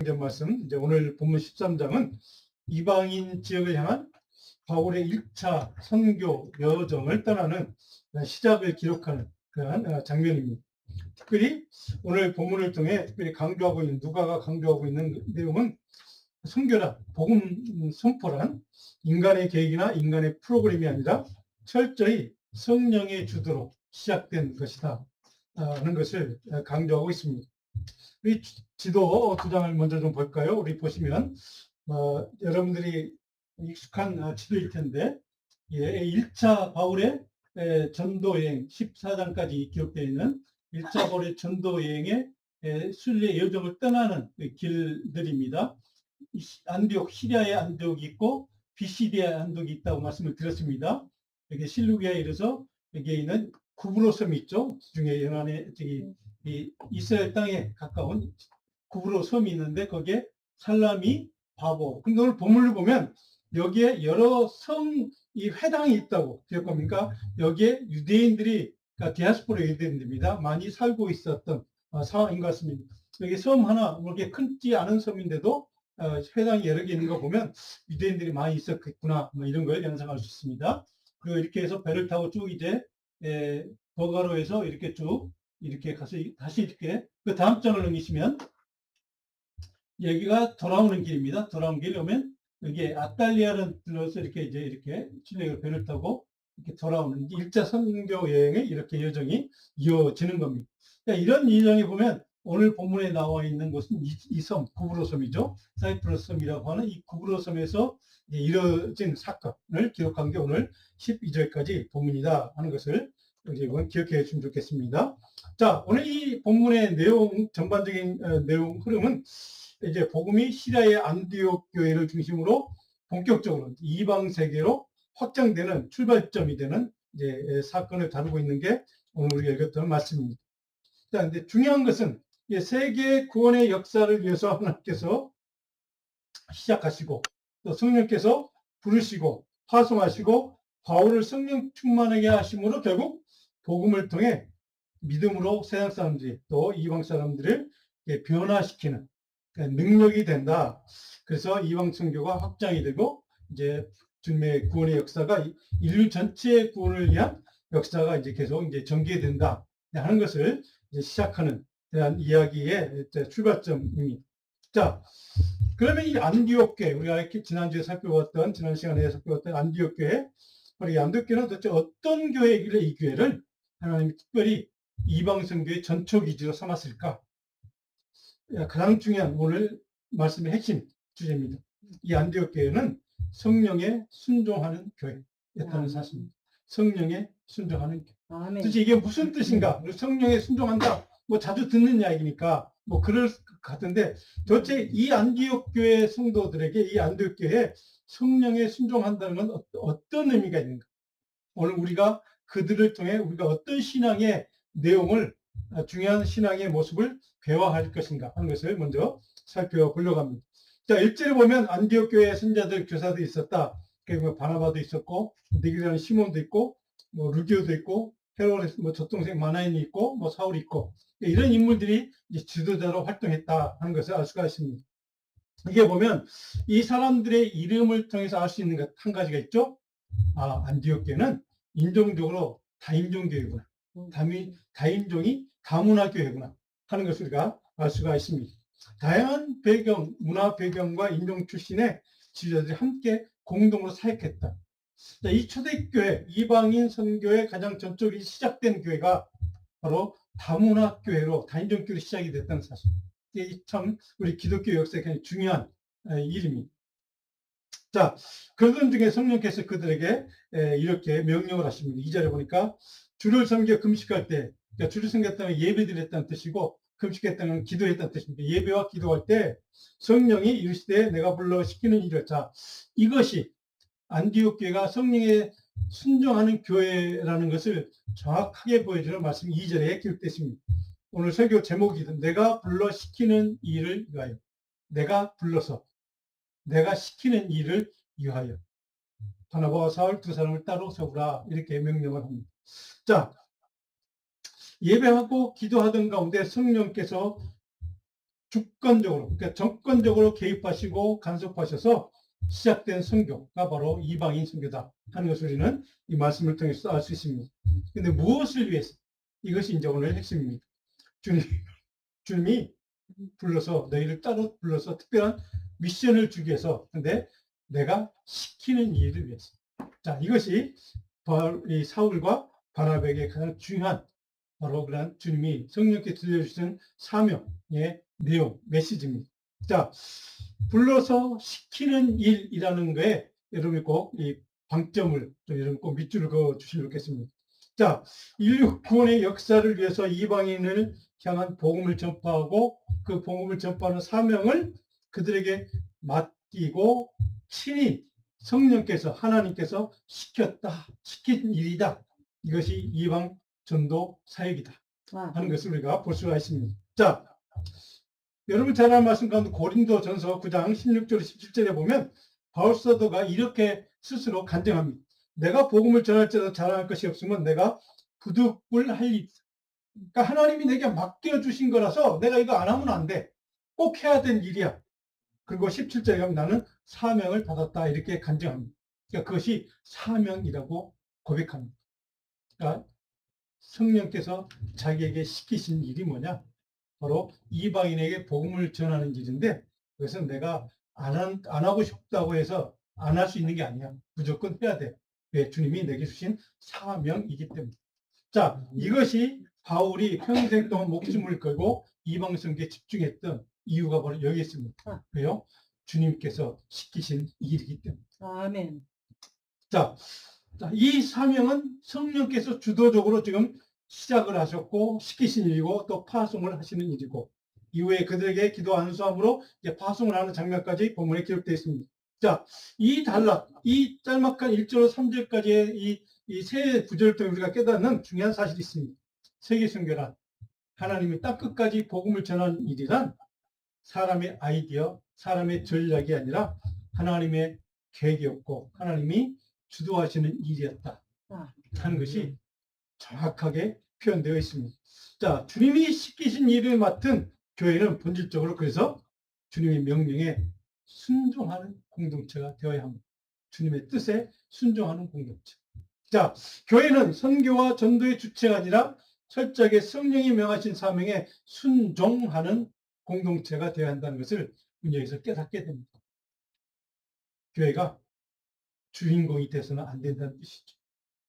보존 말씀, 이제 오늘 본문 13장은 이방인 지역을 향한 바울의 1차 선교 여정을 떠나는 시작을 기록하는 그러한 장면입니다. 특별히 오늘 본문을 통해 특별히 강조하고 있는, 누가가 강조하고 있는 내용은 선교란, 복음 선포란 인간의 계획이나 인간의 프로그램이 아니라 철저히 성령의 주도로 시작된 것이다 하는 것을 강조하고 있습니다. 우리 지도 두 장을 먼저 좀 볼까요? 우리 보시면 여러분들이 익숙한 지도일 텐데 1차 바울의 전도여행 14장까지 기록되어 있는 1차 바울의 전도여행의 순례 여정을 떠나는 길들입니다. 안디옥, 시리아의 안디옥이 있고 비시디아의 안디옥이 있다고 말씀을 드렸습니다. 여기 실루기아에 이르러서 여기에 있는 구브로 섬이 있죠. 중에 연안에 이 이스라엘 땅에 가까운 구브로 섬이 있는데 거기에 살라미, 바보. 근데 오늘 본문을 보면 여기에 여러 성이 회당이 있다고 기억합니까? 여기에 유대인들이, 그러니까 디아스포라 유대인들입니다. 많이 살고 있었던 상황인 것 같습니다. 여기 섬 하나, 그렇게 크지 않은 섬인데도 회당이 여러 개 있는 거 보면 유대인들이 많이 있었겠구나, 뭐 이런 걸 연상할 수 있습니다. 그리고 이렇게 해서 배를 타고 쭉 이제 버가로에서 이렇게 쭉 이렇게 가서 다시 이렇게 그 다음 장을 넘기시면 여기가 돌아오는 길입니다. 돌아오는 길에 오면 여기에 아탈리아를 들러서 이렇게 출애굽 배를 타고 이렇게 돌아오는 1차 선교 여행의 이렇게 여정이 이어지는 겁니다. 그러니까 이런 여정에 보면 오늘 본문에 나와 있는 곳은 이 섬, 구브로 섬이죠. 사이프러스 섬이라고 하는 이 구브로 섬에서 이뤄진 사건을 기록한 게 오늘 12절까지 본문이다 하는 것을 여러분 기억해 주시면 좋겠습니다. 자, 오늘 이 본문의 내용, 전반적인 내용 흐름은 이제 복음이 시리아의 안디옥 교회를 중심으로 본격적으로 이방 세계로 확장되는 출발점이 되는 이제 사건을 다루고 있는 게 오늘 우리가 읽었던 말씀입니다. 자, 근데 중요한 것은 세계 구원의 역사를 위해서 하나님께서 시작하시고 또 성령께서 부르시고 파송하시고 바울을 성령 충만하게 하심으로 결국 복음을 통해 믿음으로 세상 사람들이 또 이방 사람들을 변화시키는 능력이 된다. 그래서 이방 선교가 확장이 되고 이제 주님의 구원의 역사가 인류 전체의 구원을 위한 역사가 이제 계속 이제 전개된다 하는 것을 이제 시작하는 대한 이야기의 출발점입니다. 자, 그러면 이 안디옥 교회, 우리가 지난주에 지난 시간에 살펴봤던 안디옥 교회, 우리 안디옥 교회는 도대체 어떤 교회이길래 이 교회를 하나님이 특별히 이방 선교의 전초 기지로 삼았을까? 가장 중요한 오늘 말씀의 핵심 주제입니다. 이 안디옥 교회는 성령에 순종하는 교회였다는 사실입니다. 성령에 순종하는 교회. 도대체 이게 무슨 뜻인가? 성령에 순종한다. 뭐 자주 듣는 이야기니까 뭐 그럴 것 같은데 도대체 이 안디옥 교회 성도들에게 이 안디옥 교회에 성령에 순종한다는 건 어떤 의미가 있는가? 오늘 우리가 그들을 통해 우리가 어떤 신앙의 내용을, 중요한 신앙의 모습을 배워할 것인가 하는 것을 먼저 살펴보려고 합니다. 자, 1절에 보면 안디옥 교회 선자들, 교사도 있었다. 그리고 바나바도 있었고, 니게라는 시몬도 있고, 뭐 루디오도 있고, 헤로데스, 뭐 젖동생 마나인이 있고, 뭐 사울이 있고, 이런 인물들이 이제 지도자로 활동했다 하는 것을 알 수가 있습니다. 이게 보면 이 사람들의 이름을 통해서 알 수 있는 것 한 가지가 있죠. 아, 안디옥 교회는 인종적으로 다인종 교회구나. 다인종이 다문화 교회구나 하는 것을 우리가 알 수가 있습니다. 다양한 배경, 문화 배경과 인종 출신의 지도자들이 함께 공동으로 사역했다. 자, 이 초대교회, 이방인 선교의 가장 전적이 시작된 교회가 바로 다문화 교회로, 다인종 교회로 시작이 됐다는 사실. 이게 참 우리 기독교 역사에 굉장히 중요한 일입니다. 자, 그런 중에 성령께서 그들에게 이렇게 명령을 하십니다. 2절에 보니까 주를 섬겨 금식할 때, 그러니까 주를 섬겼다는 예배드렸다는 뜻이고 금식했다는 기도했다는 뜻입니다. 예배와 기도할 때 성령이 이르시되 내가 불러 시키는 일을. 자, 이것이 안디옥 교회가 성령에 순종하는 교회라는 것을 정확하게 보여주는 말씀이 2절에 기록되어 있습니다. 오늘 설교 제목이든 내가 불러 시키는 일을 위하여. 내가 불러서 내가 시키는 일을 위하여 바나바와 사울 두 사람을 따로 세우라 이렇게 명령을 합니다. 자, 예배하고 기도하던 가운데 성령께서 주권적으로, 그러니까 정권적으로 개입하시고 간섭하셔서 시작된 선교가 바로 이방인 선교다 하는 것을 우리는 이 말씀을 통해서 알 수 있습니다. 근데 무엇을 위해서? 이것이 이제 오늘 핵심입니다. 주님이 불러서, 너희를 따로 불러서 특별한 미션을 주기 위해서, 근데 내가 시키는 일을 위해서. 자, 이것이 이 사울과 바나바에게 가장 중요한 바로 그런 주님이 성령께 들려주신 사명의 내용, 메시지입니다. 자, 불러서 시키는 일이라는 거에 여러분이 꼭 이 방점을 여러분 꼭 밑줄을 그어 주시면 좋겠습니다. 자, 인류 구원의 역사를 위해서 이방인을 향한 복음을 전파하고 그 복음을 전파하는 사명을 그들에게 맡기고 친히 성령께서 하나님께서 시킨 일이다. 이것이 이방 전도 사역이다 하는 것을 우리가 볼 수가 있습니다. 자, 여러분 잘 아는 말씀 가운데 고린도전서 9장 16절 17절에 보면 바울 사도가 이렇게 스스로 간증합니다. 내가 복음을 전할지라도 자랑할 것이 없으면 내가 부득불할 일. 그러니까 하나님이 내게 맡겨주신 거라서 내가 이거 안 하면 안 돼. 꼭 해야 될 일이야. 그리고 17절에 가면 나는 사명을 받았다 이렇게 간증합니다. 그러니까 그것이 사명이라고 고백합니다. 그러니까 성령께서 자기에게 시키신 일이 뭐냐? 바로 이방인에게 복음을 전하는 일인데 그것은 내가 안 하고 싶다고 해서 안 할 수 있는 게 아니야. 무조건 해야 돼. 왜? 주님이 내게 주신 사명이기 때문에. 자, 이것이 바울이 평생 동안 목숨을 걸고 이방 선교에 집중했던 이유가 바로 여기 있습니다. 왜요? 주님께서 시키신 일이기 때문에. 아멘. 자, 이 사명은 성령께서 주도적으로 지금 시작을 하셨고 시키신 일이고 또 파송을 하시는 일이고 이후에 그들에게 기도 안수함으로 이제 파송을 하는 장면까지 본문에 기록되어 있습니다. 자, 이 단락, 이 짤막한 1절로 3절까지의 이 세 구절을 통해 우리가 깨닫는 중요한 사실이 있습니다. 세계 선교란 하나님이 땅 끝까지 복음을 전하는 일이란 사람의 아이디어, 사람의 전략이 아니라 하나님의 계획이었고 하나님이 주도하시는 일이었다 하는 것이 정확하게 표현되어 있습니다. 자, 주님이 시키신 일을 맡은 교회는 본질적으로 그래서 주님의 명령에 순종하는 공동체가 되어야 합니다. 주님의 뜻에 순종하는 공동체. 자, 교회는 선교와 전도의 주체가 아니라 철저하게 성령이 명하신 사명에 순종하는 공동체가 되어야 한다는 것을 여기서 깨닫게 됩니다. 교회가 주인공이 돼서는 안 된다는 뜻이죠.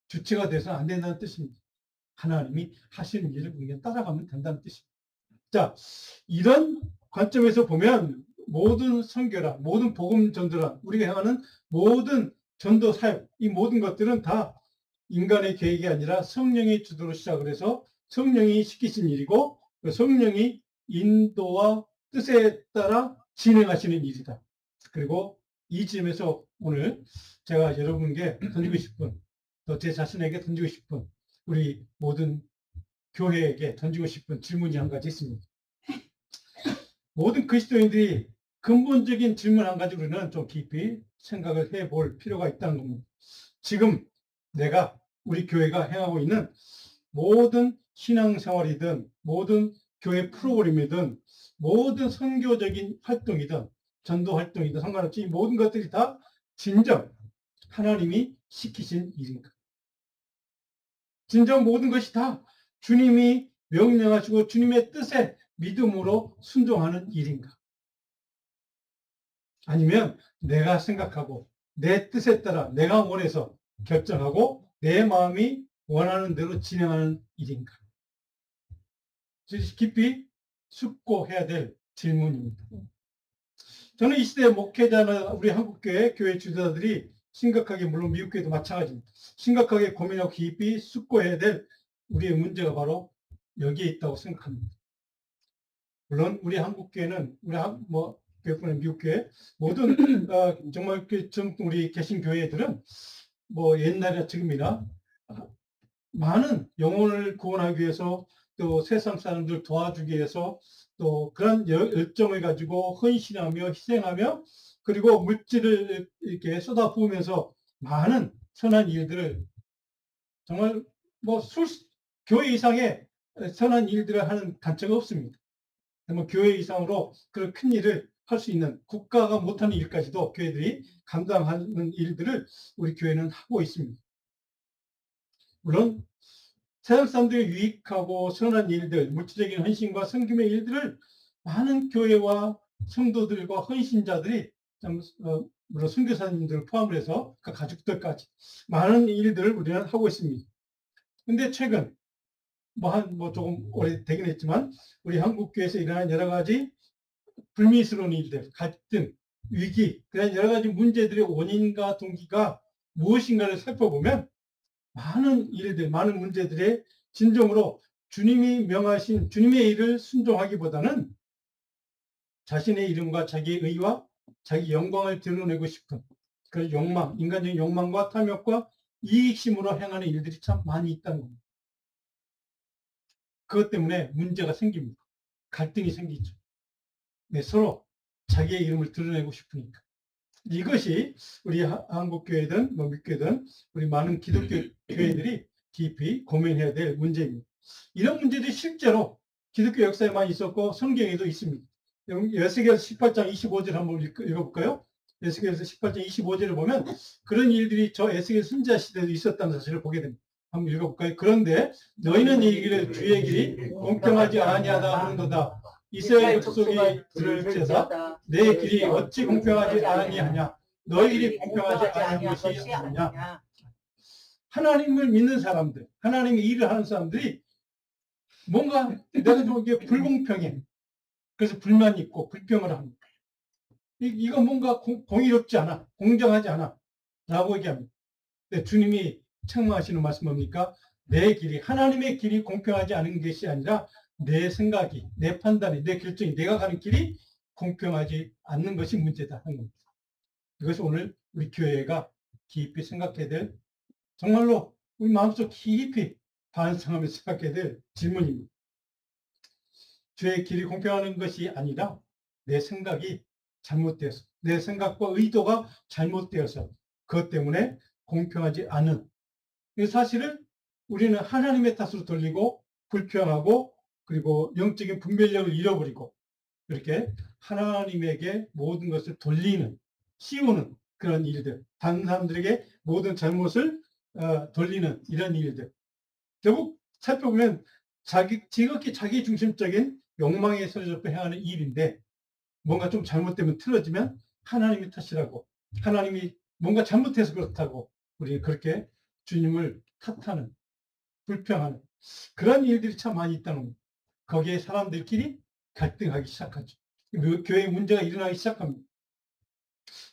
주체가 돼서는 안 된다는 뜻입니다. 하나님이 하시는 일을 그냥 따라가면 된다는 뜻입니다. 자, 이런 관점에서 보면 모든 선교라, 모든 복음 전도라, 우리가 향하는 모든 전도 사역, 이 모든 것들은 다 인간의 계획이 아니라 성령의 주도로 시작을 해서 성령이 시키신 일이고 성령이 인도와 뜻에 따라 진행하시는 일이다. 그리고 이 점에서 오늘 제가 여러분께 던지고 싶은, 또 제 자신에게 던지고 싶은, 우리 모든 교회에게 던지고 싶은 질문이 한 가지 있습니다. 모든 그리스도인들이 근본적인 질문 한 가지 우리는 좀 깊이 생각을 해볼 필요가 있다는 겁니다. 지금 내가 우리 교회가 행하고 있는 모든 신앙생활이든 모든 교회 프로그램이든 모든 선교적인 활동이든 전도 활동이든 상관없이 모든 것들이 다 진정 하나님이 시키신 일인가? 진정 모든 것이 다 주님이 명령하시고 주님의 뜻에 믿음으로 순종하는 일인가? 아니면 내가 생각하고 내 뜻에 따라 내가 원해서 결정하고 내 마음이 원하는 대로 진행하는 일인가? 깊이 숙고해야 될 질문입니다. 저는 이 시대의 목회자나 우리 한국교회 교회 주도자들이 심각하게, 물론 미국교회도 마찬가지입니다. 심각하게 고민하고 깊이 숙고해야 될 우리의 문제가 바로 여기에 있다고 생각합니다. 물론 우리 한국교회는 교회뿐만 미국교회 모든 정말 우리 개신 교회들은 뭐 옛날이나 지금이나 많은 영혼을 구원하기 위해서 또 세상 사람들 도와주기 위해서 또 그런 열정을 가지고 헌신하며 희생하며 그리고 물질을 이렇게 쏟아부으면서 많은 선한 일들을 정말 교회 이상의 선한 일들을 하는 단체가 없습니다. 정말 교회 이상으로 그런 큰 일을 할 수 있는, 국가가 못하는 일까지도 교회들이 감당하는 일들을 우리 교회는 하고 있습니다. 물론 세상 사람들이 유익하고 선한 일들, 물질적인 헌신과 섬김의 일들을 많은 교회와 성도들과 헌신자들이 물론 선교사님들 포함을 해서 그 가족들까지 많은 일들을 우리는 하고 있습니다. 근데 최근 뭐 조금 오래되긴 했지만 우리 한국교회에서 일어난 여러 가지 불미스러운 일들, 갈등, 위기, 그런 여러 가지 문제들의 원인과 동기가 무엇인가를 살펴보면 많은 일들, 많은 문제들의 진정으로 주님이 명하신 주님의 일을 순종하기보다는 자신의 이름과 자기의 의와 자기 영광을 드러내고 싶은 그런 욕망, 인간적인 욕망과 탐욕과 이익심으로 행하는 일들이 참 많이 있다는 겁니다. 그것 때문에 문제가 생깁니다. 갈등이 생기죠. 네, 서로 자기의 이름을 드러내고 싶으니까. 이것이 우리 한국교회든 뭐 미교회든 우리 많은 기독교 교회들이 깊이 고민해야 될 문제입니다. 이런 문제들이 실제로 기독교 역사에 많이 있었고 성경에도 있습니다. 에스겔서 18장 25절 한번 읽어볼까요? 에스겔서 18장 25절을 보면 그런 일들이 저 에스겔 선지자 시대에도 있었다는 사실을 보게 됩니다. 한번 읽어볼까요? 그런데 너희는 이기를 주의 길이 공평하지 아니하다 하는도다. 이스라엘 족속이 들을지어다 내 길이 어찌 공평하지 아니하냐? 너희 길이 공평하지 아니한 것이 아니냐? 하나님을 믿는 사람들, 하나님의 일을 하는 사람들이 뭔가 내가 좀 이게 불공평해. 그래서 불만이 있고 불평을 합니다. 이거 뭔가 공의롭지 않아, 공정하지 않아 라고 얘기합니다. 근데 주님이 책망하시는 말씀 뭡니까? 내 길이, 하나님의 길이 공평하지 않은 것이 아니라 내 생각이, 내 판단이, 내 결정이, 내가 가는 길이 공평하지 않는 것이 문제다 하는 겁니다. 이것이 오늘 우리 교회가 깊이 생각해야 될, 정말로 우리 마음속 깊이 반성하면서 생각해야 될 질문입니다. 주의 길이 공평한 것이 아니라 내 생각이 잘못되어서, 내 생각과 의도가 잘못되어서 그것 때문에 공평하지 않은, 사실은 우리는 하나님의 탓으로 돌리고 불평하고 그리고 영적인 분별력을 잃어버리고 이렇게 하나님에게 모든 것을 돌리는, 씌우는 그런 일들, 다른 사람들에게 모든 잘못을 돌리는 이런 일들, 결국 살펴보면 지극히 자기 중심적인 욕망에 사로잡혀 행하는 일인데 뭔가 좀 잘못되면 틀어지면 하나님의 탓이라고, 하나님이 뭔가 잘못해서 그렇다고 우리 그렇게 주님을 탓하는, 불평하는 그런 일들이 참 많이 있다는 겁니다. 거기에 사람들끼리 갈등하기 시작하죠. 교회에 문제가 일어나기 시작합니다.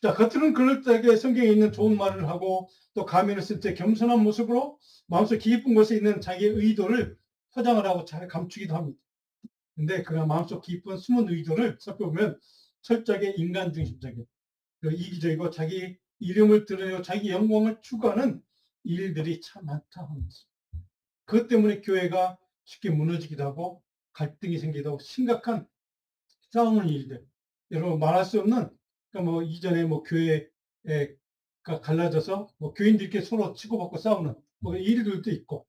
자, 겉으로는 그럴듯하게 성경에 있는 좋은 말을 하고 또 가면을 쓸 때 겸손한 모습으로 마음속 깊은 곳에 있는 자기의 의도를 포장을 하고 잘 감추기도 합니다. 근데 그 마음속 깊은 숨은 의도를 살펴보면 철저하게 인간 중심적인, 이기적이고 자기 이름을 드러내고 자기 영광을 추구하는 일들이 참 많다 합니다. 그것 때문에 교회가 쉽게 무너지기도 하고 갈등이 생기기도 하고 심각한 싸우는 일들, 여러분 말할 수 없는, 그러니까 뭐 이전에 뭐 교회가 갈라져서 뭐 교인들끼리 서로 치고받고 싸우는 뭐 일들도 있고,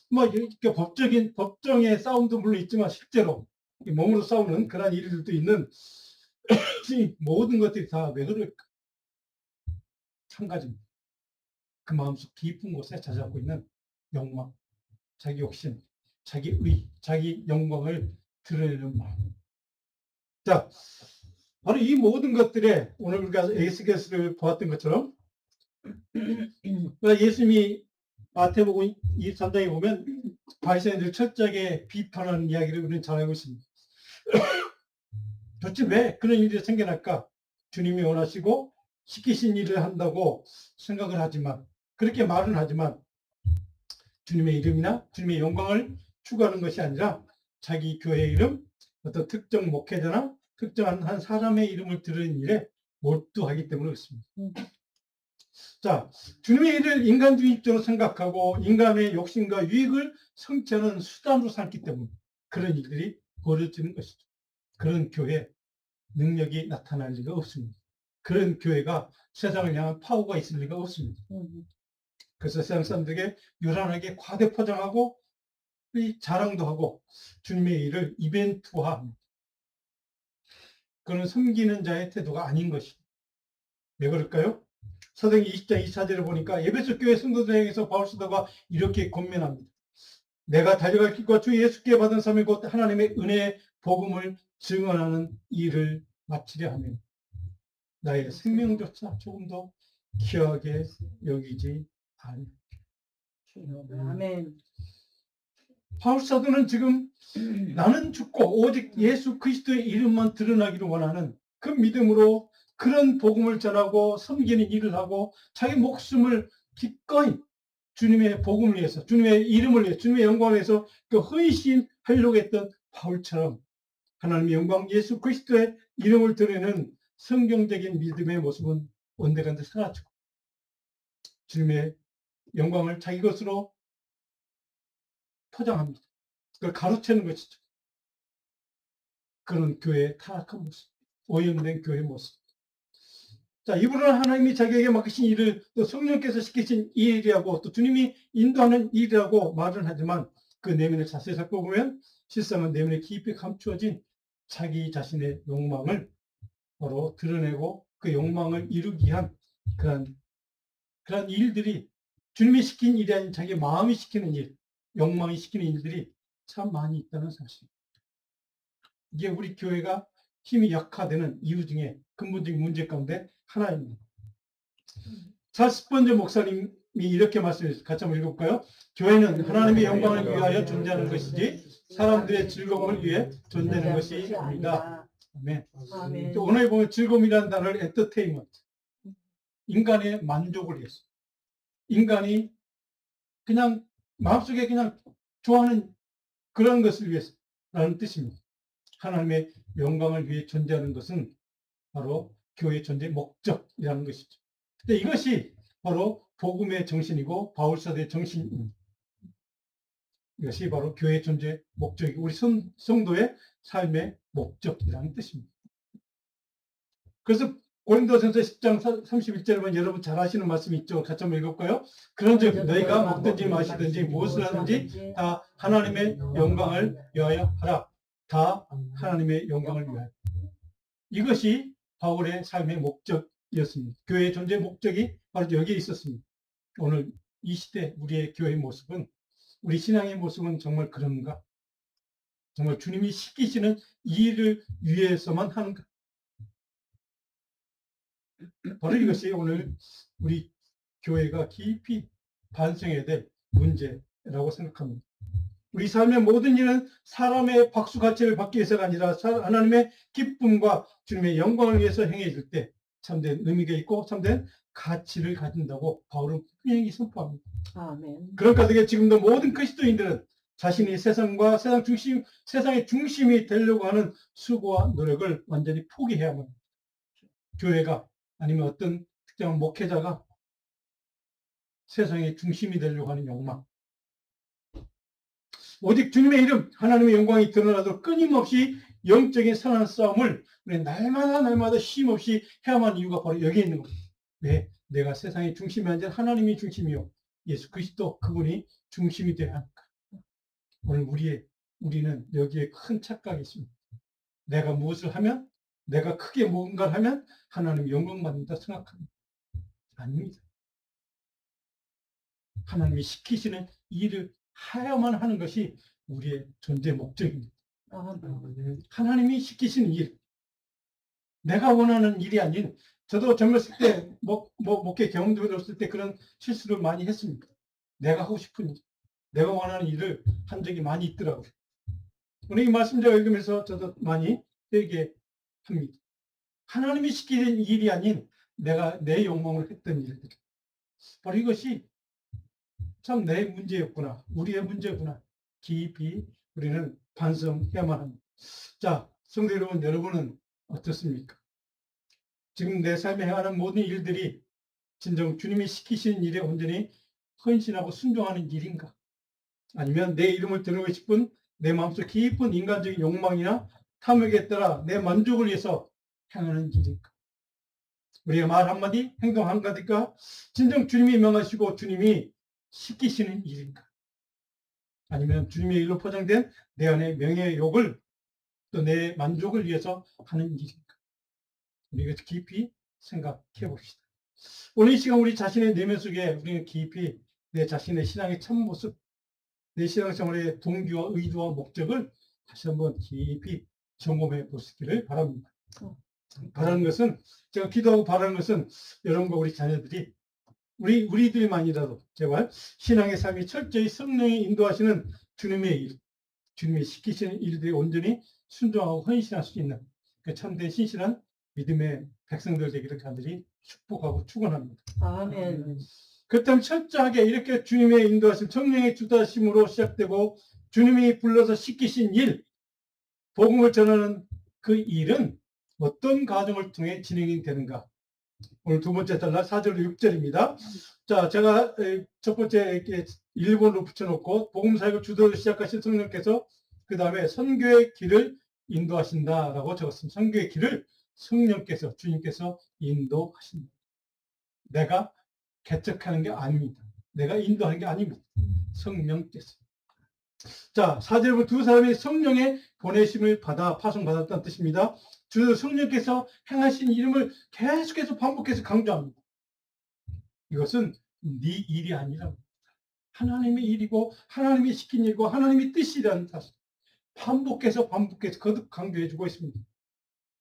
뭐 이렇게 법정의 싸움도 물론 있지만 실제로 몸으로 싸우는 그런 일들도 있는 모든 것들이 다 왜 그럴까? 한 가지입니다. 그 마음속 깊은 곳에 자잡고 있는 욕망, 자기 욕심, 자기 의, 자기 영광을 드러내는 마음. 자, 바로 이 모든 것들에 오늘 우리가 에스겔서를 보았던 것처럼 예수님이 마태복음 23장에 보면 바리새인들 철저하게 비판하는 이야기를 우리는 잘 알고 있습니다. 도대체 왜 그런 일이 생겨날까? 주님이 원하시고 시키신 일을 한다고 생각을 하지만, 그렇게 말은 하지만 주님의 이름이나 주님의 영광을 추구하는 것이 아니라 자기 교회 이름, 어떤 특정 목회자나 특정한 한 사람의 이름을 들은 일에 몰두하기 때문에 그렇습니다. 자, 주님의 일을 인간주의적으로 생각하고 인간의 욕심과 유익을 성취하는 수단으로 삼기 때문에 그런 일들이 벌어지는 것이죠. 그런 교회 능력이 나타날 리가 없습니다. 그런 교회가 세상을 향한 파워가 있을 리가 없습니다. 그래서 세상 사람들에게 요란하게 과대 포장하고 자랑도 하고 주님의 일을 이벤트화합니다. 그는 섬기는 자의 태도가 아닌 것이. 왜 그럴까요? 사도행 20장 24절을 보니까 에베소 교회 성도들에게서 바울 사도가 이렇게 권면합니다. 내가 달려갈 길과 주 예수께 받은 사명 곧 하나님의 은혜의 복음을 증언하는 일을 마치려 하면 나의 생명조차 조금 더 귀하게 여기지 않으. 아멘. 바울 사도는 지금 나는 죽고 오직 예수 그리스도의 이름만 드러나기를 원하는 그 믿음으로 그런 복음을 전하고 섬기는 일을 하고 자기 목숨을 기꺼이 주님의 복음을 위해서, 주님의 이름을 위해서, 주님의 영광을 위해서 그 헌신하려고 했던 바울처럼 하나님의 영광 예수 그리스도의 이름을 드리는 성경적인 믿음의 모습은 온데간데 사라지고 주님의 영광을 자기 것으로 포장합니다. 그걸 가로채는 것이죠. 그런 교회의 타락한 모습, 오염된 교회의 모습. 자, 이분은 하나님이 자기에게 맡기신 일을 또 성령께서 시키신 이 일이라고 또 주님이 인도하는 일이라고 말은 하지만 그 내면을 자세히 살펴보면 실상은 내면에 깊이 감추어진 자기 자신의 욕망을 바로 드러내고 그 욕망을 이루기 위한 그런 일들이 주님이 시킨 일이 아닌 자기 마음이 시키는 일, 욕망이 시키는 일들이 참 많이 있다는 사실. 이게 우리 교회가 힘이 약화되는 이유 중에 근본적인 문제 가운데 하나입니다. 40번째 목사님이 이렇게 말씀했어요. 같이 한번 읽어볼까요? 교회는 하나님의 영광을 위하여 존재하는 것이지 사람들의 즐거움을 위해 존재하는 것이 아니다. 아멘. 아멘. 오늘 보면 즐거움이라는 단어를 엔터테인먼트, 인간의 만족을 위해서, 인간이 그냥 마음속에 그냥 좋아하는 그런 것을 위해서라는 뜻입니다. 하나님의 영광을 위해 존재하는 것은 바로 교회의 존재 목적이라는 것이죠. 근데 이것이 바로 복음의 정신이고 바울사도의 정신입니다. 이것이 바로 교회의 존재 목적이고 우리 성도의 삶의 목적이라는 뜻입니다. 그래서 고린도전서 10장 31절에 보면 여러분 잘 아시는 말씀이 있죠. 같이 한번 읽을까요? 그런즉 너희가 먹든지 마시든지 무엇을 하든지 다 하나님의 영광을 위하여 하라. 다 하나님의 영광을 위하여. 이것이 바울의 삶의 목적이었습니다. 교회의 존재 목적이 바로 여기에 있었습니다. 오늘 이 시대 우리의 교회의 모습은, 우리 신앙의 모습은 정말 그런가? 정말 주님이 시키시는 이 일을 위해서만 하는가? 바로 이것이 오늘 우리 교회가 깊이 반성해야 될 문제라고 생각합니다. 우리 삶의 모든 일은 사람의 박수 가치를 받기 위해서가 아니라 하나님의 기쁨과 주님의 영광을 위해서 행해질 때 참된 의미가 있고 참된 가치를 가진다고 바울은 분명히 선포합니다. 아멘. 그런 가운데 지금도 모든 그리스도인들은 자신이 세상과 세상의 중심이 되려고 하는 수고와 노력을 완전히 포기해야만 합니다. 교회가 아니면 어떤 특정한 목회자가 세상의 중심이 되려고 하는 욕망, 오직 주님의 이름, 하나님의 영광이 드러나도록 끊임없이 영적인 선한 싸움을 우리 날마다 쉼없이 해야만 이유가 바로 여기에 있는 겁니다. 왜? 내가 세상의 중심이 아니라 하나님이 중심이요. 예수 그리스도 그분이 중심이 되어야 하니까. 오늘 우리는 여기에 큰 착각이 있습니다. 내가 무엇을 하면, 내가 크게 뭔가를 하면 하나님 영광 받는다 생각합니다. 아닙니다. 하나님이 시키시는 일을 하야만 하는 것이 우리의 존재 목적입니다. 하나님이 시키시는 일, 내가 원하는 일이 아닌, 저도 젊었을 때 목회 경험도 없을 때 그런 실수를 많이 했습니다. 내가 하고 싶은 일, 내가 원하는 일을 한 적이 많이 있더라고요. 오늘 이 말씀 제가 읽으면서 저도 많이 회개합니다. 하나님이 시키는 일이 아닌 내가 내 욕망을 했던 일들, 바로 이것이 참 내 문제였구나, 우리의 문제구나, 깊이 우리는 반성해야만 합니다. 자, 성도 여러분, 여러분은 어떻습니까? 지금 내 삶에 행하는 모든 일들이 진정 주님이 시키시는 일에 온전히 헌신하고 순종하는 일인가? 아니면 내 이름을 드리고 싶은 내 마음속 깊은 인간적인 욕망이나 탐욕에 따라 내 만족을 위해서 행하는 일인가? 우리의 말 한마디, 행동 한마디가 진정 주님이 명하시고 주님이 시키시는 일인가? 아니면 주님의 일로 포장된 내 안의 명예욕을 또 내 만족을 위해서 하는 일인가? 우리가 깊이 생각해 봅시다. 오늘 이 시간 우리 자신의 내면 속에 우리는 깊이 내 자신의 신앙의 참모습, 내 신앙생활의 동기와 의도와 목적을 다시 한번 깊이 점검해 보시기를 바랍니다. 바라는 것은, 제가 기도하고 바라는 것은 여러분과 우리 자녀들이 우리들만이라도 제발 신앙의 삶이 철저히 성령이 인도하시는 주님의 일, 주님이 시키시는 일들이 온전히 순종하고 헌신할 수 있는 그 참된 신실한 믿음의 백성들 되기를 간절히 축복하고 축원합니다. 아멘. 그렇다면 철저하게 이렇게 주님의 인도하심, 성령의 주도하심으로 시작되고 주님이 불러서 시키신 일, 복음을 전하는 그 일은 어떤 과정을 통해 진행이 되는가? 오늘 두 번째 단락 4절 6절입니다. 자, 제가 첫 번째 이렇게 일본으로 붙여놓고 복음 사역을 주도로 시작하신 성령께서 그 다음에 선교의 길을 인도하신다라고 적었습니다. 선교의 길을 성령께서, 주님께서 인도하신다. 내가 개척하는 게 아닙니다. 내가 인도하는 게 아닙니다. 성령께서. 자, 4절부터 두 사람이 성령의 보내심을 받아 파송받았다는 뜻입니다. 주 성령께서 행하신 이름을 계속해서 반복해서 강조합니다. 이것은 네 일이 아니라 하나님의 일이고 하나님이 시킨 일이고 하나님의 뜻이라는 사실. 반복해서 거듭 강조해주고 있습니다.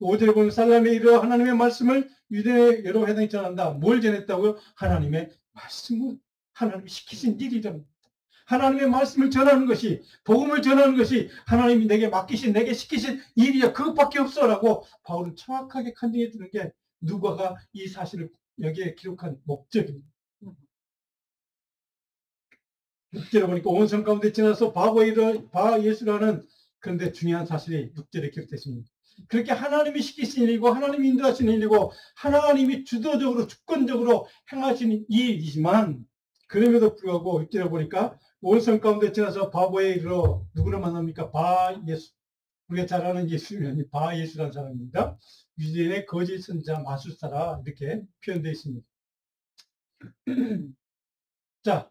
5절에 보면 살람에 이르러 하나님의 말씀을 유대의 여러 회당에 전한다. 뭘 전했다고요? 하나님의 말씀을, 하나님이 시키신 일이랍니다. 하나님의 말씀을 전하는 것이, 복음을 전하는 것이 하나님이 내게 맡기신, 내게 시키신 일이야. 그것밖에 없어라고 바울은 정확하게 간증해 주는 게 누가가 이 사실을 여기에 기록한 목적입니다. 6절에 보니까 온 성 가운데 지나서 바 예수라는, 그런데 중요한 사실이 6절에 기록됐습니다. 그렇게 하나님이 시키신 일이고 하나님이 인도하시는 일이고 하나님이 주도적으로 주권적으로 행하시는 일이지만, 그럼에도 불구하고 6절에 보니까 온 성 가운데 지나서 바보에 이르러 누구를 만납니까? 바 예수. 우리가 잘 아는 예수님이 바 예수라는 사람입니다. 유대인의 거짓 선자 마술사라 이렇게 표현되어 있습니다. 자,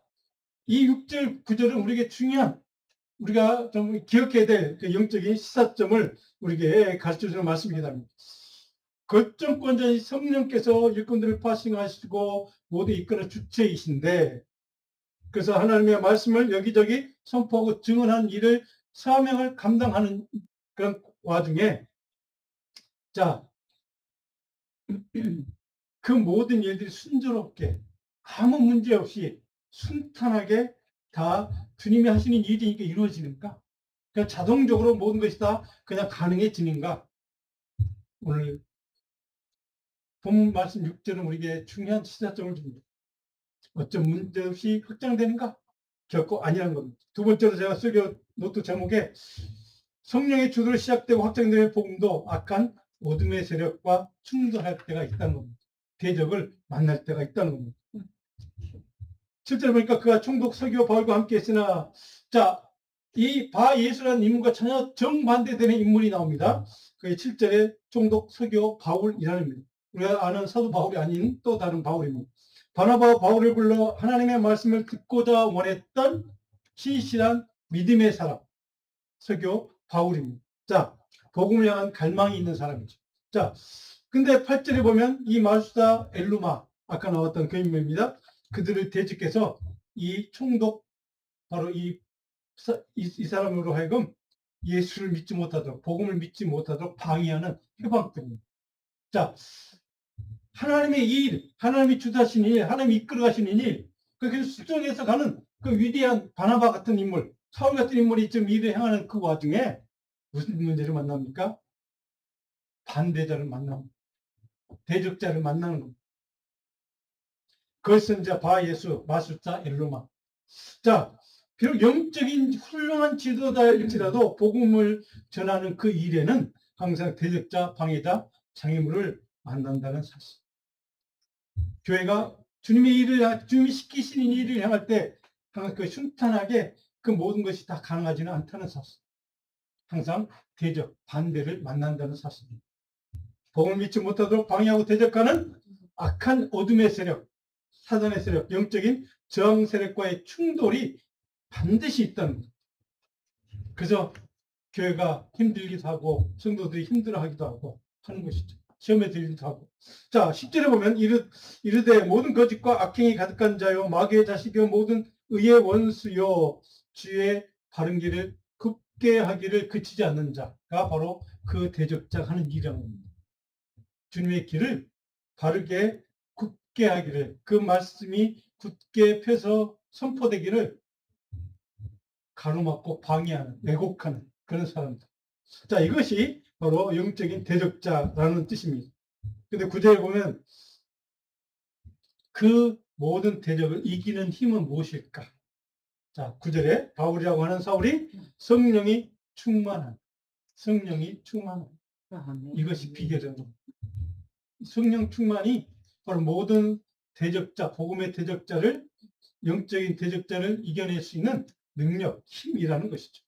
이 6절 9절은 우리에게 중요한, 우리가 좀 기억해야 될 그 영적인 시사점을 우리에게 가르쳐주는 말씀이기도 합니다. 결정권자인 성령께서 일꾼들을 파싱하시고 모두 이끄는 주체이신데, 그래서 하나님의 말씀을 여기저기 선포하고 증언한 일을 사명을 감당하는 그런 와중에, 자, 그 모든 일들이 순조롭게 아무 문제 없이 순탄하게 다 주님이 하시는 일이니까 이루어지는가? 그냥 자동적으로 모든 것이 다 그냥 가능해지는가? 오늘 본 말씀 6절은 우리에게 중요한 시사점을 줍니다. 어쩜 문제 없이 확장되는가? 결코 아니라는 겁니다. 두 번째로 제가 쓰기 노트 제목에 성령의 주도로 시작되고 확장되는 복음도 악한 어둠의 세력과 충돌할 때가 있다는 겁니다. 대적을 만날 때가 있다는 겁니다. 실제로 보니까 그가 총독 서기와 바울과 함께 했으나, 자, 이 바 예수라는 인물과 전혀 정반대되는 인물이 나옵니다. 그게 7절에 총독 서기와 바울이라는 겁니다. 우리가 아는 사도 바울이 아닌 또 다른 바울입니다. 바나바와 바울을 불러 하나님의 말씀을 듣고자 원했던 신실한 믿음의 사람, 서교 바울입니다. 자, 복음을 향한 갈망이 있는 사람이죠. 자, 근데 8절에 보면 이 마술사 엘루마, 아까 나왔던 그 인물입니다. 그들을 대적해서 이 총독, 바로 이 사람으로 하여금 예수를 믿지 못하도록, 복음을 믿지 못하도록 방해하는 해방병입니다. 자, 하나님의 일, 하나님이 주도하시는 일, 하나님이 이끌어가시는 일, 그렇게 수정해서 가는 그 위대한 바나바 같은 인물, 사울 같은 인물이 지금 일을 행하는 그 와중에 무슨 문제를 만납니까? 반대자를 만납니다. 대적자를 만나는 겁니다. 그것은 이제 바 예수, 마술사 엘로마. 자, 비록 영적인 훌륭한 지도자일지라도 복음을 전하는 그 일에는 항상 대적자, 방해자, 장애물을 만난다는 사실. 교회가 주님의 일을, 주님이 시키시는 일을 행할 때 항상 그 순탄하게 그 모든 것이 다 가능하지는 않다는 사실. 항상 대적, 반대를 만난다는 사실입니다. 복음을 믿지 못하도록 방해하고 대적하는 악한 어둠의 세력, 사단의 세력, 영적인 저항 세력과의 충돌이 반드시 있다는 거죠. 그래서 교회가 힘들기도 하고 성도들이 힘들어하기도 하고 하는 것이죠. 시험에 들기도 하고. 자, 10절에 보면 이르되 모든 거짓과 악행이 가득한 자요 마귀의 자식이요 모든 의의 원수요 주의 바른 길을 굽게 하기를 그치지 않는 자가 바로 그 대적자 하는 일이랍니다. 주님의 길을 바르게 굳게 하기를, 그 말씀이 굳게 펴서 선포되기를 가로막고 방해하는, 왜곡하는 그런 사람들. 자, 이것이 바로 영적인 대적자라는 뜻입니다. 근데 구절에 보면 그 모든 대적을 이기는 힘은 무엇일까? 자, 구절에 바울이라고 하는 사울이 성령이 충만한, 이것이 비결입니다. 성령 충만이 바로 모든 대적자, 복음의 대적자를, 영적인 대적자를 이겨낼 수 있는 능력, 힘이라는 것이죠.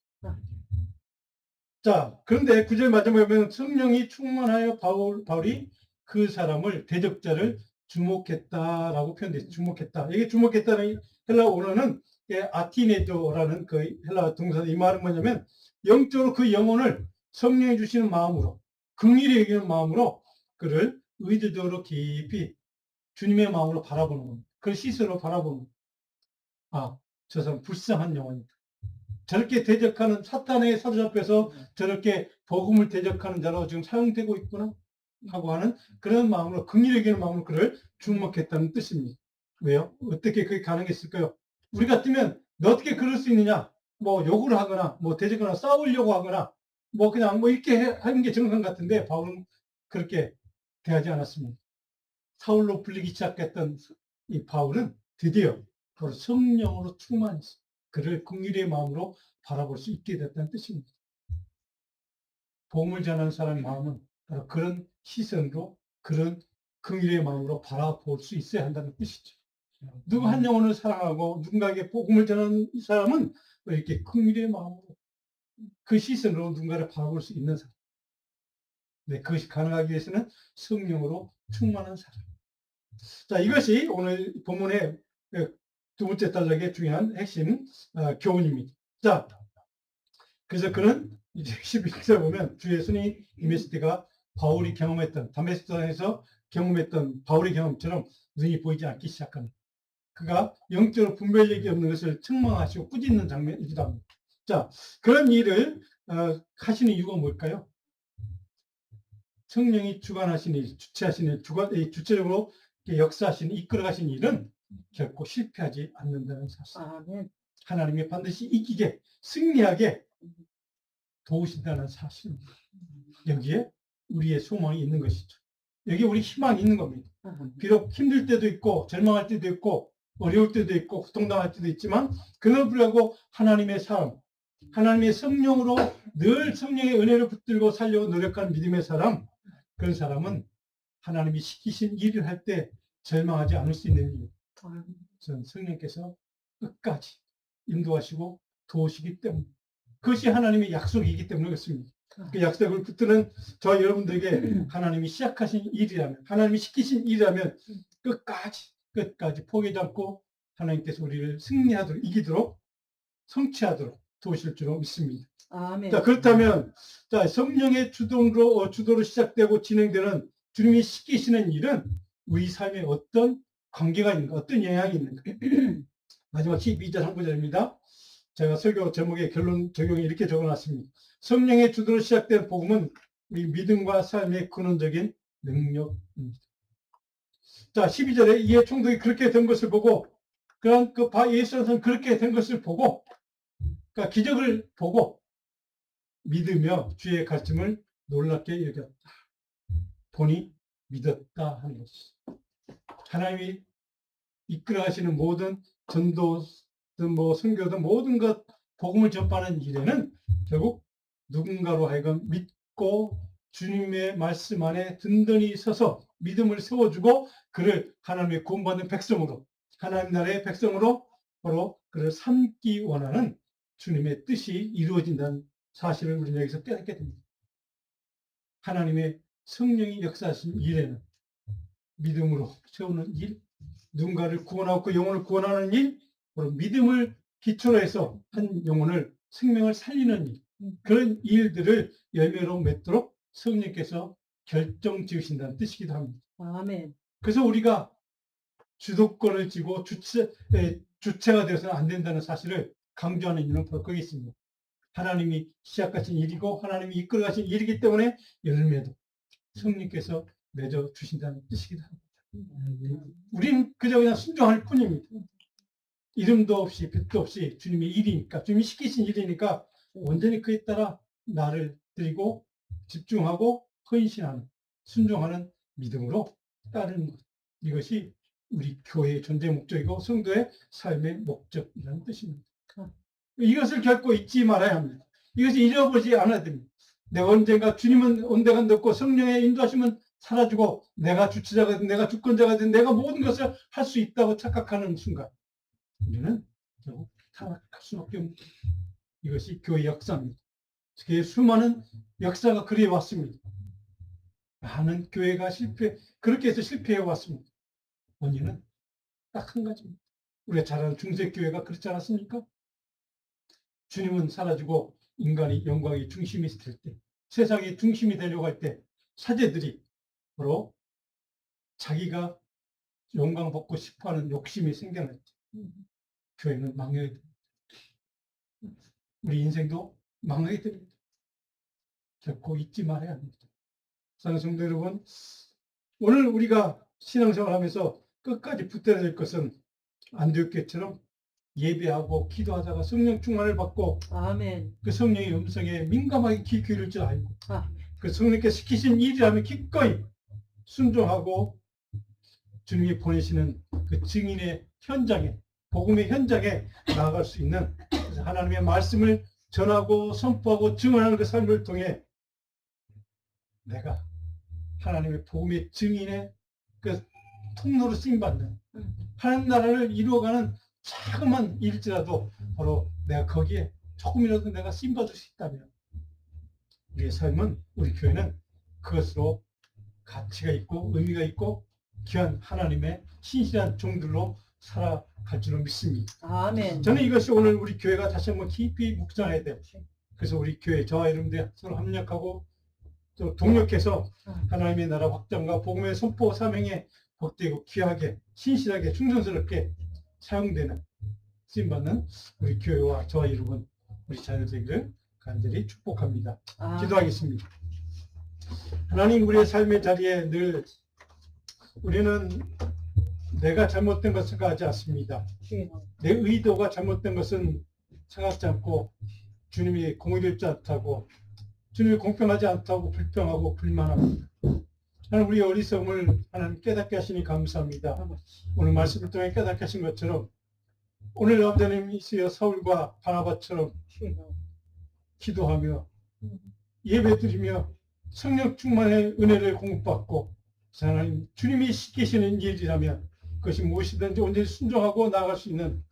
자, 그런데 구절 마지막에 보면 성령이 충만하여 바울이 그 사람을, 대적자를 주목했다라고 표현돼요. 주목했다. 이게 주목했다는 헬라어로는 아티네조라는 그 헬라 동사, 이 말은 뭐냐면 영적으로 그 영혼을 성령이 주시는 마음으로, 긍휼히 여기는 마음으로 그를 의도적으로 깊이 주님의 마음으로 바라보는 겁니다. 그걸 시선으로 바라보는 겁니다. 아, 저 사람 불쌍한 영혼이다. 저렇게 대적하는, 사탄에 사로잡혀서 저렇게 복음을 대적하는 자로 지금 사용되고 있구나 하고 하는 그런 마음으로, 긍휼히 여기는 마음으로 그를 주목했다는 뜻입니다. 왜요? 어떻게 그게 가능했을까요? 우리 같으면 너 어떻게 그럴 수 있느냐, 뭐 욕을 하거나 뭐 대적하거나 싸우려고 하거나 뭐 그냥 뭐 이렇게 하는 게 정상 같은데 바울은 그렇게 대하지 않았습니다. 사울로 불리기 시작했던 이 바울은 드디어 바로 성령으로 충만했어요. 그를 긍휼의 마음으로 바라볼 수 있게 됐다는 뜻입니다. 복음을 전하는 사람의 마음은 바로 그런 시선으로, 그런 긍휼의 마음으로 바라볼 수 있어야 한다는 뜻이죠. 누구 한 영혼을 사랑하고 누군가에게 복음을 전하는 이 사람은 이렇게 긍휼의 마음으로, 그 시선으로 누군가를 바라볼 수 있는 사람. 네, 그것이 가능하기 위해서는 성령으로 충만한 사람. 자, 이것이 오늘 본문의 두 번째 단락의 중요한 핵심 교훈입니다. 자, 그래서 그는 이제 11절에 보면 주 예수님이 임했을 때가 바울이 경험했던, 다메섹에서 경험했던 바울의 경험처럼 눈이 보이지 않기 시작합니다. 그가 영적으로 분별력이 없는 것을 책망하시고 꾸짖는 장면이기도 합니다. 자, 그런 일을 하시는 이유가 뭘까요? 성령이 주관하시는 일, 주체하시는 일, 주체적으로 역사하시는, 이끌어가시는 일은 결코 실패하지 않는다는 사실. 하나님이 반드시 이기게, 승리하게 도우신다는 사실입니다. 여기에 우리의 소망이 있는 것이죠. 여기에 우리 희망이 있는 겁니다. 비록 힘들 때도 있고 절망할 때도 있고 어려울 때도 있고 고통당할 때도 있지만 그럼에도 불구하고 하나님의 사람, 하나님의 성령으로 늘 성령의 은혜를 붙들고 살려고 노력하는 믿음의 사람, 그런 사람은 하나님이 시키신 일을 할 때 절망하지 않을 수 있는 이유, 저는 성령께서 끝까지 인도하시고 도우시기 때문에, 그것이 하나님의 약속이기 때문에 그렇습니다. 그 약속을 붙드는 저 여러분들에게 하나님이 시작하신 일이라면, 하나님이 시키신 일이라면 끝까지 포기하지 않고 하나님께서 우리를 승리하도록, 이기도록, 성취하도록 도우실 줄로 믿습니다. 아멘. 자, 그렇다면 자, 성령의 주도로 시작되고 진행되는 주님이 시키시는 일은 우리 삶에 어떤 관계가 있는가, 어떤 영향이 있는가. 마지막 12절 한 구절입니다. 제가 설교 제목의 결론 적용에 이렇게 적어놨습니다. 성령의 주도로 시작된 복음은 우리 믿음과 삶의 근원적인 능력입니다. 자, 12절에 이에 총독이 그렇게 된 것을 보고, 그런 예수는 그렇게 된 것을 보고, 그러니까 기적을 보고 믿으며 주의 가르침을 놀랍게 여겼다. 보니 믿었다 하는 것이죠. 하나님이 이끌어가시는 모든 전도든 뭐 선교든 모든 것 복음을 전파하는 일에는 결국 누군가로 하여금 믿고 주님의 말씀 안에 든든히 서서 믿음을 세워주고 그를 하나님의 구원받는 백성으로, 하나님 나라의 백성으로 바로 그를 삼기 원하는 주님의 뜻이 이루어진다는 사실을 우리는 여기서 깨닫게 됩니다. 하나님의 성령이 역사하신 일에는 믿음으로 세우는 일, 누군가를 구원하고 그 영혼을 구원하는 일, 바로 믿음을 기초로 해서 한 영혼을, 생명을 살리는 일, 그런 일들을 열매로 맺도록 성령께서 결정 지으신다는 뜻이기도 합니다. 아멘. 그래서 우리가 주도권을 쥐고 주체가 되어서는 안 된다는 사실을 강조하는 이유는 볼 거기 있습니다. 하나님이 시작하신 일이고 하나님이 이끌어가신 일이기 때문에 열매도 성령께서 맺어 주신다는 뜻이기도 합니다. 우리는 그저 그냥 순종할 뿐입니다. 이름도 없이 빛도 없이 주님의 일이니까, 주님이 시키신 일이니까 온전히 그에 따라 나를 드리고 집중하고 헌신하는, 순종하는 믿음으로 따르는 것. 이것이 우리 교회의 존재 목적이고 성도의 삶의 목적이라는 뜻입니다. 이것을 결코 잊지 말아야 합니다. 이것을 잃어버리지 않아야 됩니다. 내가 언젠가 주님은 온데간 없고 성령의 인도하시면 사라지고 내가 주체자가 된, 내가 주권자가 된, 내가 모든 것을 할 수 있다고 착각하는 순간 우리는 결국 타락할 수밖에 없는 이것이 교회 역사입니다. 교회의 수많은 역사가 그리해 왔습니다. 많은 교회가 그렇게 해서 실패해 왔습니다. 원인은 딱 한 가지입니다. 우리가 잘 아는 중세교회가 그렇지 않았습니까? 주님은 사라지고 인간이 영광의 중심이 될 때, 세상의 중심이 되려고 할 때 사제들이 바로 자기가 영광 받고 싶어하는 욕심이 생겨날 때 교회는 망해야 됩니다. 우리 인생도 망하게 됩니다. 결코 잊지 말아야 합니다. 사랑하는 성도 여러분, 오늘 우리가 신앙생활하면서 끝까지 붙들어야 될 것은 안디옥교회처럼 예배하고 기도하다가 성령 충만을 받고 아멘. 그 성령의 음성에 민감하게 귀 기울일 줄 알고 아멘. 그 성령께서 시키신 일이라면 기꺼이 순종하고 주님이 보내시는 그 증인의 현장에, 복음의 현장에 나아갈 수 있는 하나님의 말씀을 전하고 선포하고 증언하는 그 삶을 통해 내가 하나님의 복음의 증인의 그 통로로 쓰임받는 하나님 나라를 이루어가는 자그만 일일지라도 바로 내가 거기에 조금이라도 내가 쓰임받을 수 있다면 우리의 삶은, 우리 교회는 그것으로 가치가 있고 의미가 있고 귀한 하나님의 신실한 종들로 살아갈 줄로 믿습니다. 아멘. 저는 이것이 오늘 우리 교회가 다시 한번 깊이 묵상해야 돼요. 그래서 우리 교회 저와 여러분들 서로 협력하고 또 동력해서 하나님의 나라 확장과 복음의 선포 사명에 복되고 귀하게 신실하게 충성스럽게 사용되는 쓰임받는 우리 교회와 저와 여러분 우리 자녀 되기를 간절히 축복합니다. 기도하겠습니다. 하나님, 우리의 삶의 자리에 늘 우리는 내가 잘못된 것을 생각하지 않습니다. 내 의도가 잘못된 것은 생각지 않고 주님이 공의롭지 않다고, 주님이 공평하지 않다고 불평하고 불만합니다. 하나님, 우리 어리석음을 하나님 깨닫게 하시니 감사합니다. 오늘 말씀을 통해 깨닫게 하신 것처럼 오늘 아버지님이 사울과 바나바처럼 기도하며 예배드리며 성령 충만의 은혜를 공급받고 하나님 주님이 시키시는 일이라면 그것이 무엇이든지 온전히 순종하고 나아갈 수 있는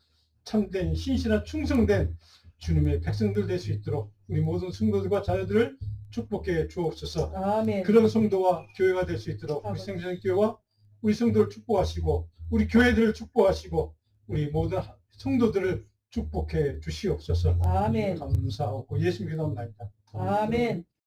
참된 신실한 충성된 주님의 백성들 될 수 있도록 우리 모든 성도들과 자녀들을 축복해 주옵소서. 아멘. 그런 성도와 교회가 될 수 있도록 우리 생명교회와 우리 성도를 축복하시고 우리 교회들을 축복하시고 우리 모든 성도들을 축복해 주시옵소서. 아멘. 감사하고 예수님 기도합니다. 아멘.